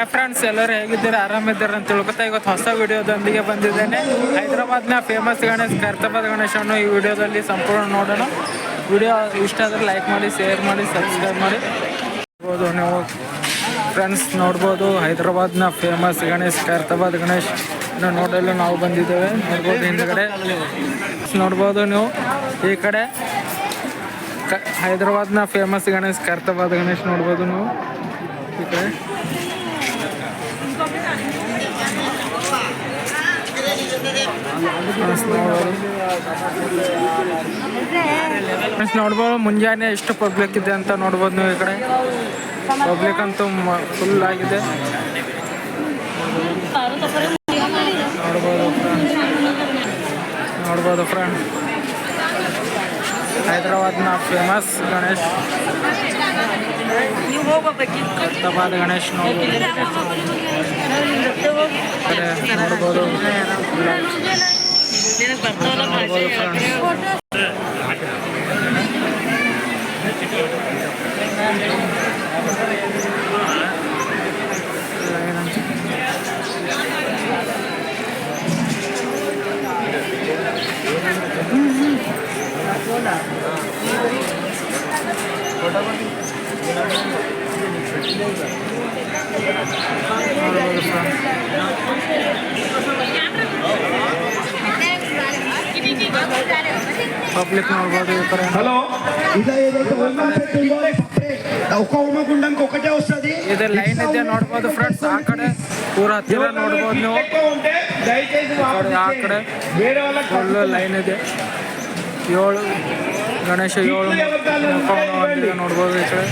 Hi friends, ಎಲ್ಲರೂ ಹೇಗಿದ್ದೀರಾ? ಆರಾಮಿದ್ದೀರಾ ಅಂತ ತಿಳ್ಕೊತಾ ಇವತ್ತು ಹೊಸ ವಿಡಿಯೋದೊಂದಿಗೆ ಬಂದಿದ್ದೇನೆ. ಹೈದರಾಬಾದ್ನ ಫೇಮಸ್ ಗಣೇಶ್ ಕರ್ತಬಾದ್ ಗಣೇಶನ್ನು ಈ ವಿಡಿಯೋದಲ್ಲಿ ಸಂಪೂರ್ಣ ನೋಡೋಣ. ವಿಡಿಯೋ ಇಷ್ಟ ಆದರೆ ಲೈಕ್ ಮಾಡಿ, ಶೇರ್ ಮಾಡಿ, ಸಬ್ಸ್ಕ್ರೈಬ್ ಮಾಡಿ. ನೋಡ್ಬೋದು ನೀವು ಫ್ರೆಂಡ್ಸ್, ನೋಡ್ಬೋದು ಹೈದರಾಬಾದ್ನ ಫೇಮಸ್ ಗಣೇಶ್ ಕರ್ತಬಾದ್ ಗಣೇಶ್ ನೋಡಲು ನಾವು ಬಂದಿದ್ದೇವೆ. ನೋಡ್ಬೋದು ಹಿಂದ್ಗಡೆ ನೋಡ್ಬೋದು ನೀವು. ಈ ಕಡೆ ಹೈದರಾಬಾದ್ನ ಫೇಮಸ್ ಗಣೇಶ್ ಕರ್ತಬಾದ್ ಗಣೇಶ್ ನೋಡ್ಬೋದು ನೀವು. ಈ ಕಡೆ ನೋಡ್ಬೋದು ಮುಂಜಾನೆ ಎಷ್ಟು ಪಬ್ಲಿಕ್ ಇದೆ ಅಂತ ನೋಡ್ಬೋದು ನೀವು. ಈ ಕಡೆ ಪಬ್ಲಿಕ್ ಅಂತೂ ಫುಲ್ ಆಗಿದೆ. ನೋಡ್ಬೋದು ಫ್ರೆಂಡ್, ಹೈದರಾಬಾದ್ನ ಫೇಮಸ್ ಗಣೇಶ್ ಕರ್ತಬಾದ್ ಗಣೇಶ್ ನೋಡ್ಬೋದು. పబ్లిక్ ನೋಡ್ಬೋದು. హలో ఒక్క ఉమ్మగుండంకి ఒకటే వస్తుంది. ಇದು ಲೈನ್ ಇದೆ ನೋಡ್ಬೋದು ಫ್ರೆಂಡ್ಸ್. ಆ ಕಡೆ ಪೂರ ಹತ್ತಿರ ನೋಡ್ಬೋದು ನೀವು. ಆ ಕಡೆ ಫುಲ್ ಲೈನ್ ಇದೆ. 7 ಗಣೇಶ 7 ಮುಖವನ್ನು ನೋಡ್ಬೋದು. ಈ ಕಡೆ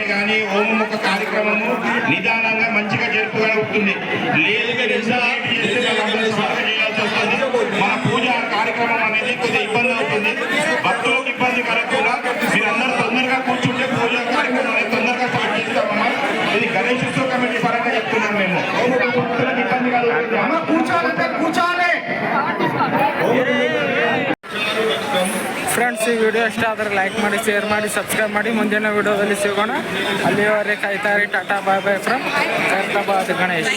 కానీ హోమముఖ కార్యక్రమము నిదానంగా మంచిగా జరుపుకోగలుగుతుంది. మన పూజ కార్యక్రమం అనేది కొద్దిగా ఇబ్బంది అవుతుంది. భక్తులకు ఇబ్బంది కలగకుండా మీరందరూ తొందరగా కూర్చుంటే పూజ కార్యక్రమం అనేది తొందరగా స్టార్ట్ చేస్తామమ్మా. ఇది గణేష్ ఉత్సవ కమిటీ పరంగా చెప్తున్నాం మేము. భక్తులకు ఇబ్బంది కలుగుతుంది. అమ్మ కూర్చోాలంటే కూర్చోాలి. ಫ್ರೆಂಡ್ಸ್, ಈ ವಿಡಿಯೋ ಇಷ್ಟ ಆದರೆ ಲೈಕ್ ಮಾಡಿ, ಶೇರ್ ಮಾಡಿ, ಸಬ್ಸ್ಕ್ರೈಬ್ ಮಾಡಿ. ಮುಂದಿನ ವಿಡಿಯೋದಲ್ಲಿ ಸಿಗೋಣ. ಅಲ್ಲಿಯವರೆಗೆ ಕಾಯ್ತಾರಿ. ಟಾಟಾ ಬಾಯ್ ಬಾಯ್ ಫ್ರಮ್ ಕರ್ತಬಾದ್ ಗಣೇಶ್.